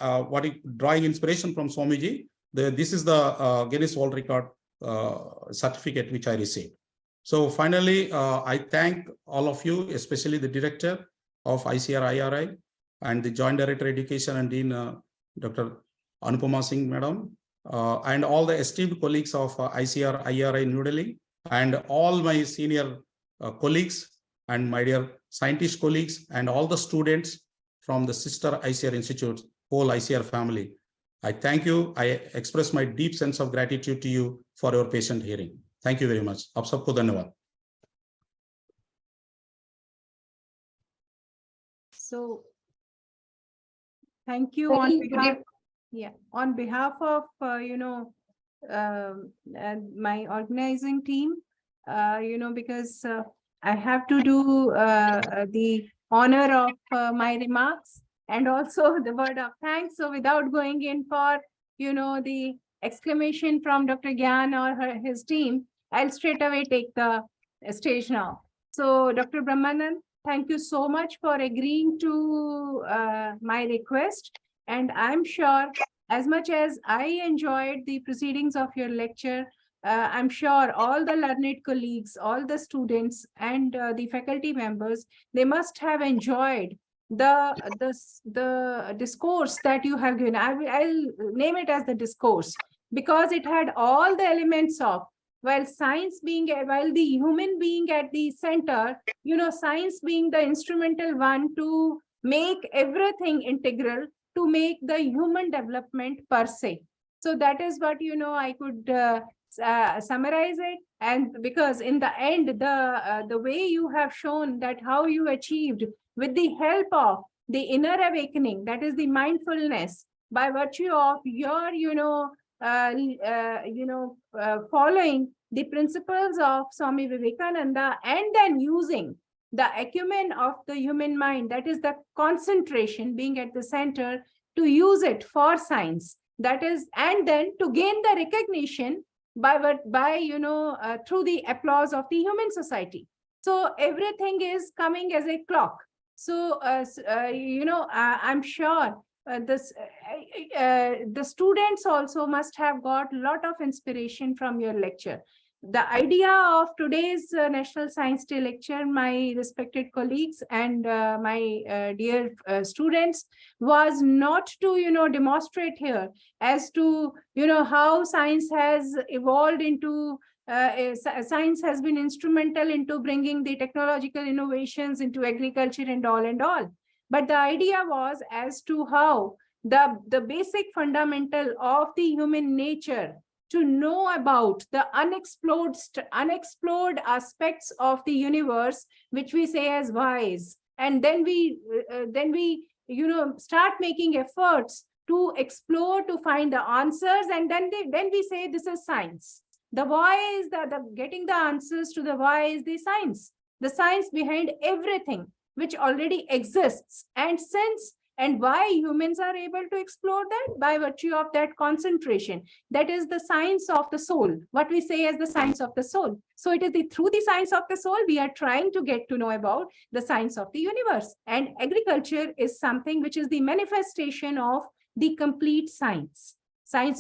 drawing inspiration from Swamiji. This is the Guinness World Record certificate which I received. So finally, I thank all of you, especially the director of ICAR IARI and the Joint Director Education and Dean Dr. Anupama Singh Madam, and all the esteemed colleagues of ICAR IARI New Delhi, and all my senior colleagues and my dear scientist colleagues and all the students from the sister ICAR institutes, whole ICAR family. I thank you. I express my deep sense of gratitude to you for your patient hearing. Thank you very much. आप सबको धन्यवाद. So, thank you on behalf of my organizing team. Because I have to do the honor of my remarks and also the word of thanks. So without going in for the exclamation from Dr. Gyan or his team, I'll straight away take the stage now. So Dr. Brahmanand, thank you so much for agreeing to my request. And I'm sure, as much as I enjoyed the proceedings of your lecture, I'm sure all the learned colleagues, all the students and the faculty members, they must have enjoyed the discourse that you have given. I'll name it as the discourse, because it had all the elements of, while the human being at the center, science being the instrumental one to make everything integral, to make the human development per se. So that is what, I could summarize it. And because in the end, the way you have shown that how you achieved with the help of the inner awakening, that is the mindfulness, by virtue of your, following the principles of Swami Vivekananda, and then using the acumen of the human mind, that is the concentration being at the center, to use it for science, that is, and then to gain the recognition by through the applause of the human society. So everything is coming as a clock. So, I'm sure the students also must have got a lot of inspiration from your lecture. The idea of today's National Science Day lecture, my respected colleagues and my dear students, was not to, demonstrate here as to, how science has evolved into science has been instrumental into bringing the technological innovations into agriculture and all and all. But the idea was as to how the basic fundamental of the human nature, to know about the unexplored aspects of the universe, which we say as whys, and then we start making efforts to explore, to find the answers, and then we say this is science. The why is the getting the answers to the why is the science behind everything which already exists. And since and why humans are able to explore that, by virtue of that concentration, that is the science of the soul, what we say as the science of the soul. So it is through the science of the soul we are trying to get to know about the science of the universe. And agriculture is something which is the manifestation of the complete science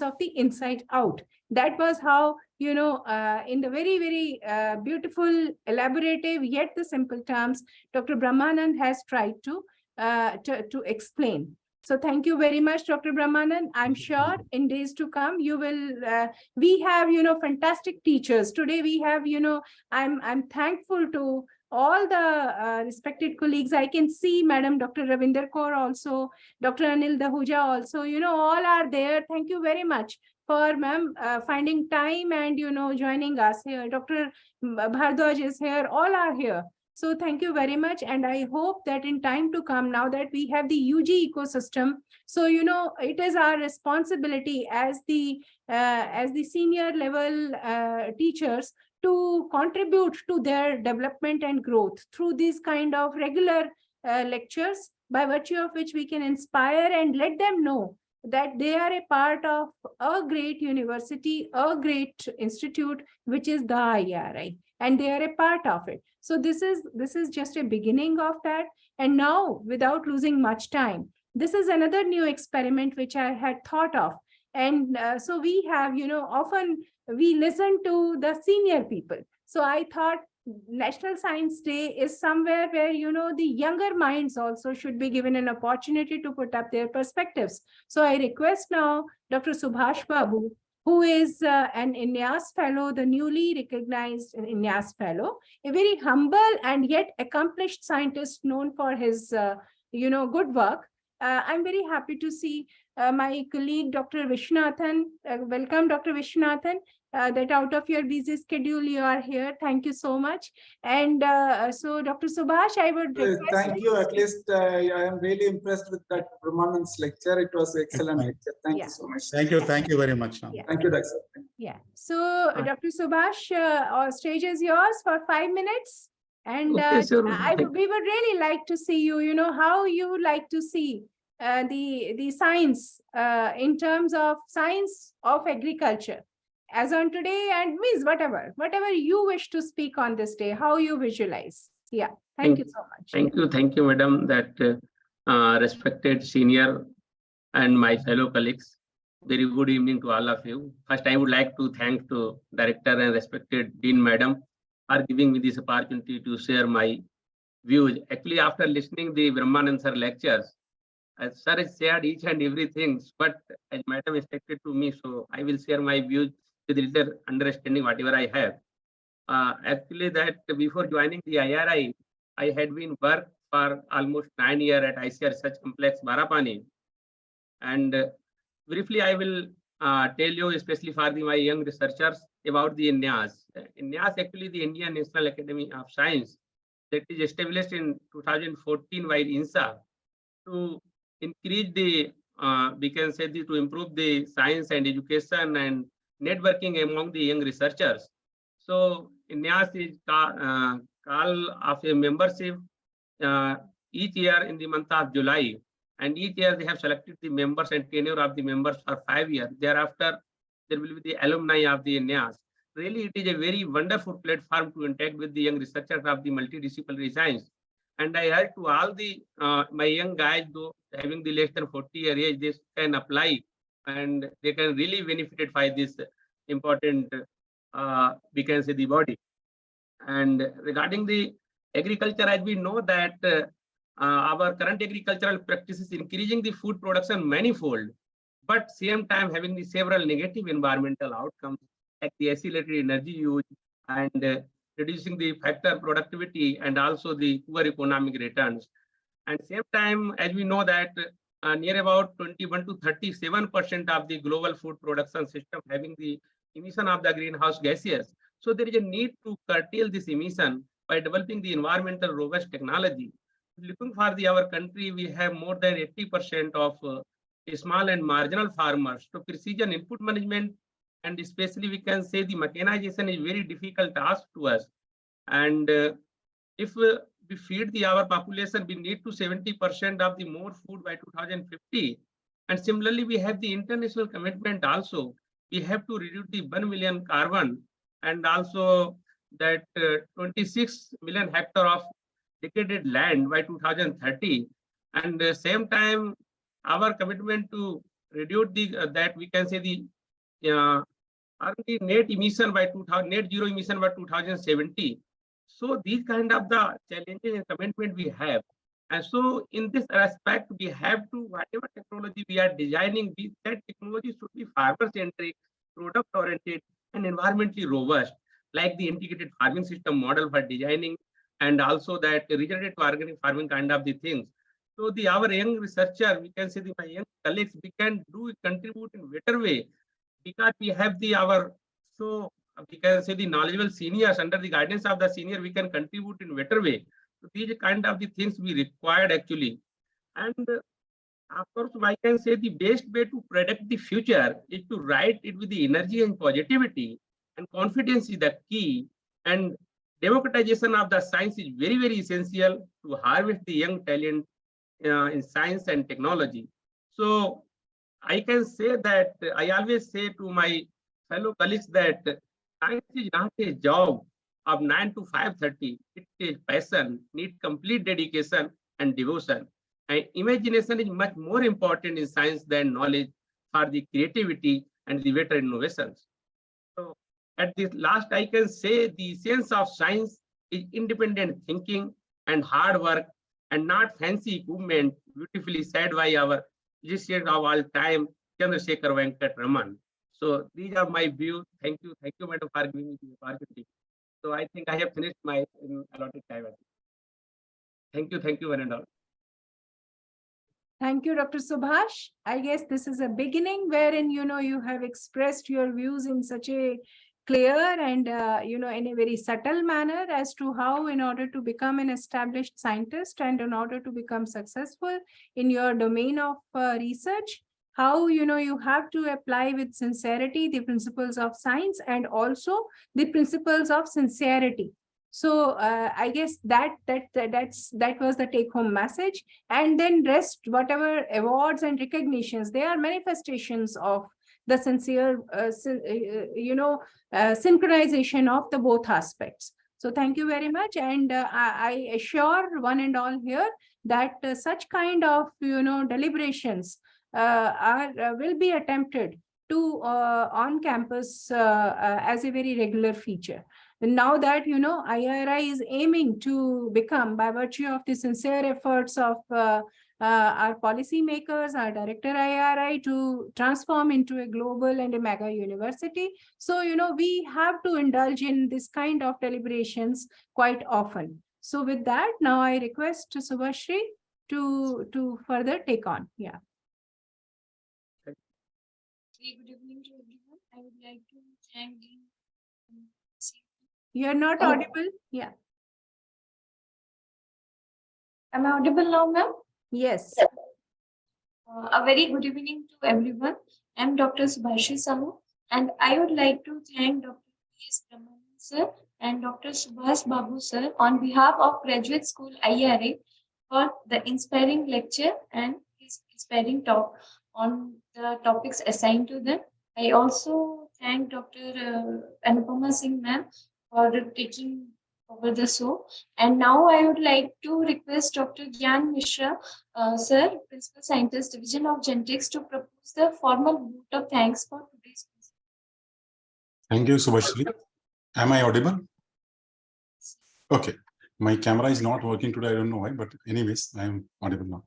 of the inside out. That was how, in the very, very beautiful, elaborative, yet the simple terms, Dr. Brahmanand has tried to explain. So thank you very much, Dr. Brahmanand. I'm sure in days to come, you will, we have, fantastic teachers. Today we have, I'm thankful to all the respected colleagues. I can see Madam Dr. Ravinder Kaur also, Dr. Anil Dahuja also, all are there. Thank you very much for ma'am finding time and joining us here. Dr. Bhardwaj is here, all are here. So thank you very much, and I hope that in time to come, now that we have the UG ecosystem, so it is our responsibility as the senior level teachers to contribute to their development and growth through these kind of regular lectures, by virtue of which we can inspire and let them know that they are a part of a great university, a great institute, which is the IARI, and they are a part of it. So this is just a beginning of that. And now, without losing much time, this is another new experiment which I had thought of. And so we have, often we listen to the senior people. So I thought National Science Day is somewhere where, the younger minds also should be given an opportunity to put up their perspectives. So I request now Dr. Subhash Babu, who is an INEAS fellow, the newly recognized INEAS fellow, a very humble and yet accomplished scientist known for his, good work. I'm very happy to see my colleague, Dr. Vishnathan. Welcome, Dr. Vishnathan. That out of your busy schedule, you are here. Thank you so much. And so, Dr. Subhash, I would request. Thank you. At least I am really impressed with that Brahmanand's lecture. It was an excellent lecture. Thank you so much. Thank you. Thank you very much. Yeah. Thank you, Doctor. Yeah. So, Dr. Subhash, our stage is yours for 5 minutes. And Okay, sure. we would really like to see you, how you like to see the science in terms of science of agriculture as on today, and means whatever you wish to speak on this day, how you visualize. Yeah. Thank you so much. Thank you, madam, that respected senior and my fellow colleagues. Very good evening to all of you. First, I would like to thank to director and respected dean madam for giving me this opportunity to share my views. Actually, after listening the Brahmanand sir lectures, sir has shared each and everything, but as madam expected to me, so I will share my views with little understanding whatever I have. Actually, that before joining the IRI, I had been work for almost 9 years at ICAR Research Complex, Barapani. And briefly, I will tell you, especially for my young researchers, about the INEAS. INEAS, actually, the Indian National Academy of Science, that is established in 2014 by INSA to increase the, we can say, to improve the science and education and networking among the young researchers. So INEAS is call of a membership each year in the month of July, and each year they have selected the members and tenure of the members for 5 years. Thereafter, there will be the alumni of the INEAS. Really, it is a very wonderful platform to interact with the young researchers of the multidisciplinary science. And I urge to all the my young guys, though having the less than 40-year age, they can apply and they can really benefit by this important, we can say, the body. And regarding the agriculture, as we know that our current agricultural practices increasing the food production manifold, but same time having the several negative environmental outcomes like the accelerated energy use and reducing the factor productivity and also the poor economic returns. And same time, as we know that near about 21 to 37% of the global food production system having the emission of the greenhouse gases. So there is a need to curtail this emission by developing the environmental robust technology. Looking for our country, we have more than 80% of small and marginal farmers. So precision input management, and especially we can say the mechanization is very difficult task to us. And if we feed our population, we need to 70% of the more food by 2050. And similarly, we have the international commitment also. We have to reduce the 1 million carbon and also that 26 million hectare of degraded land by 2030. And same time, our commitment to reduce the that we can say the net emission by 2000, net zero emission by 2070. So these kind of the challenges and commitment we have. And so in this aspect, we have to, whatever technology we are designing, that technology should be farmer-centric, product-oriented, and environmentally robust, like the integrated farming system model for designing, and also that regenerative organic farming kind of the things. So our young researcher, we can say my young colleagues, we can contribute in better way because we have so we can say the knowledgeable seniors. Under the guidance of the senior, we can contribute in better way. So these kind of the things we required actually. And of course, I can say the best way to predict the future is to write it with the energy and positivity, and confidence is the key. And democratization of the science is very, very essential to harvest the young talent in science and technology. So I can say that I always say to my fellow colleagues that science is not a job of 9 to 5:30. It is passion, need complete dedication and devotion. And imagination is much more important in science than knowledge for the creativity and the better innovations. So at this last, I can say the essence of science is independent thinking and hard work and not fancy equipment, beautifully said by our physician of all time, Chandrasekhara Venkata Raman. So these are my views. Thank you, madam, for giving me the opportunity. So I think I have finished my allotted time. Thank you, one and all. Thank you, Dr. Subhash. I guess this is a beginning wherein, you have expressed your views in such a clear and, in a very subtle manner as to how, in order to become an established scientist and in order to become successful in your domain of research, how, you have to apply with sincerity the principles of science and also the principles of sincerity. So I guess that was the take-home message. And then rest, whatever awards and recognitions, they are manifestations of the sincere, synchronization of the both aspects. So thank you very much. And I assure one and all here that such kind of, deliberations will be attempted to on campus as a very regular feature. Now that, IRI is aiming to become, by virtue of the sincere efforts of our policymakers, our director IRI, to transform into a global and a mega university. So, we have to indulge in this kind of deliberations quite often. So with that, now I request Subhashri to further take on. Yeah. Good evening to everyone. I would like to thank the You're not audible. Yeah. Am I audible now, ma'am? Yes. A very good evening to everyone. I'm Dr. Subhashi Sahu, and I would like to thank Dr. P.S. Brahmanand sir and Dr. Subhas Babu sir on behalf of Graduate School IARI for the inspiring lecture and his inspiring talk on the topics assigned to them. I also thank Dr. Anupama Singh ma'am for taking over the show. And now I would like to request Dr. Gyan Mishra, sir, Principal Scientist, Division of Genetics, to propose the formal vote of thanks for today's presentation. Thank you, Subhashri. Am I audible? Okay. My camera is not working today. I don't know why, but anyways, I am audible now.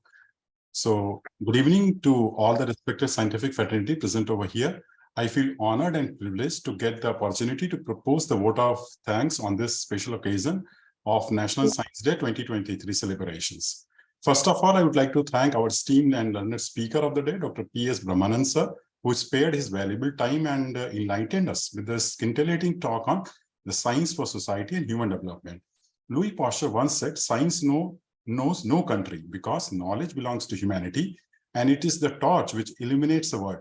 So good evening to all the respected scientific fraternity present over here. I feel honored and privileged to get the opportunity to propose the vote of thanks on this special occasion of National Science Day 2023 celebrations. First of all, I would like to thank our esteemed and learned speaker of the day, Dr. P.S. Brahmanand, sir, who spared his valuable time and enlightened us with this scintillating talk on the science for society and human development. Louis Pasteur once said, science knows no country because knowledge belongs to humanity, and it is the torch which illuminates the world.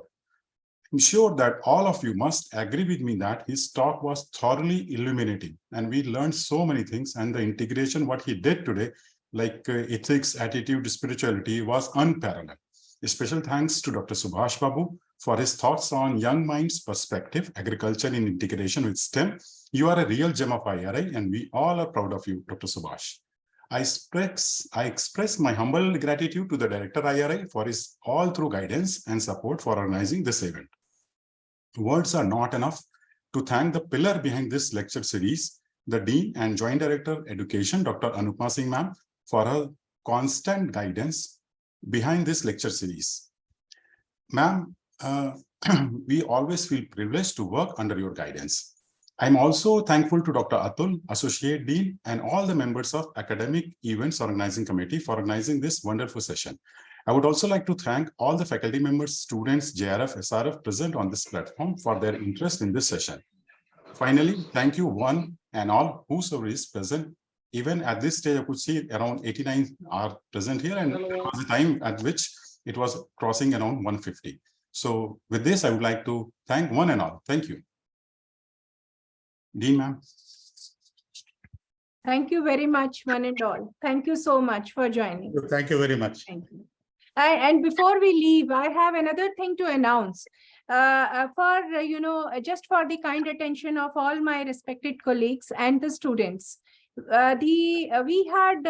I'm sure that all of you must agree with me that his talk was thoroughly illuminating, and we learned so many things, and the integration what he did today, like ethics, attitude, spirituality, was unparalleled. A special thanks to Dr. Subhash Babu for his thoughts on young minds perspective, agriculture in integration with STEM. You are a real gem of IRI, and we all are proud of you, Dr. Subhash. I express my humble gratitude to the Director IRI for his all-through guidance and support for organizing this event. Words are not enough to thank the pillar behind this lecture series, the Dean and Joint Director Education, Dr. Anupma Singh ma'am, for her constant guidance behind this lecture series. Ma'am, we always feel privileged to work under your guidance. I'm also thankful to Dr. Atul, Associate Dean, and all the members of Academic Events Organizing Committee for organizing this wonderful session. I would also like to thank all the faculty members, students, JRF, SRF present on this platform for their interest in this session. Finally, thank you one and all whosoever is present. Even at this stage, I could see around 89 are present here, and there was a time at which it was crossing around 150. So with this, I would like to thank one and all. Thank you. Dean, ma'am. Thank you very much, one and all. Thank you so much for joining. Thank you very much. Thank you. And before we leave, I have another thing to announce. Just for the kind attention of all my respected colleagues and the students. We had,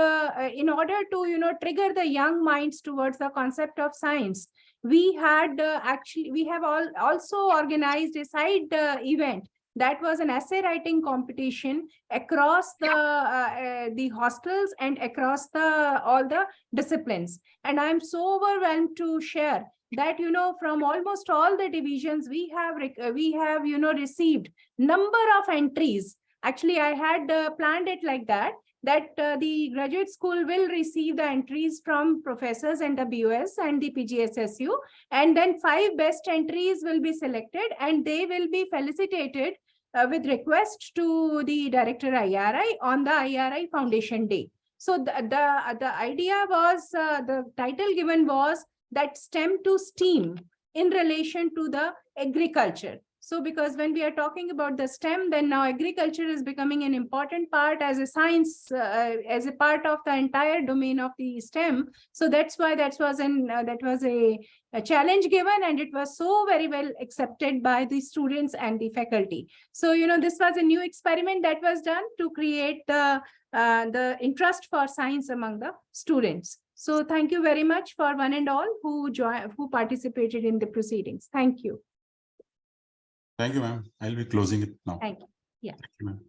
in order to, trigger the young minds towards the concept of science, we had also organized a side event. That was an essay writing competition across the hostels and across all the disciplines. And I'm so overwhelmed to share that, from almost all the divisions, we have received number of entries. Actually, I had planned it like that the graduate school will receive the entries from professors and the BOS and the PGSSU, and then 5 best entries will be selected and they will be felicitated with request to the Director IRI on the IRI Foundation Day. So the idea was, the title given was that STEM to STEAM in relation to the agriculture. So because when we are talking about the STEM, then now agriculture is becoming an important part as a science, as a part of the entire domain of the STEM. So that's why that was a challenge given, and it was so very well accepted by the students and the faculty. So, this was a new experiment that was done to create the interest for science among the students. So thank you very much for one and all who participated in the proceedings. Thank you. Thank you, ma'am. I'll be closing it now. Thank you. Yeah. Thank you, ma'am.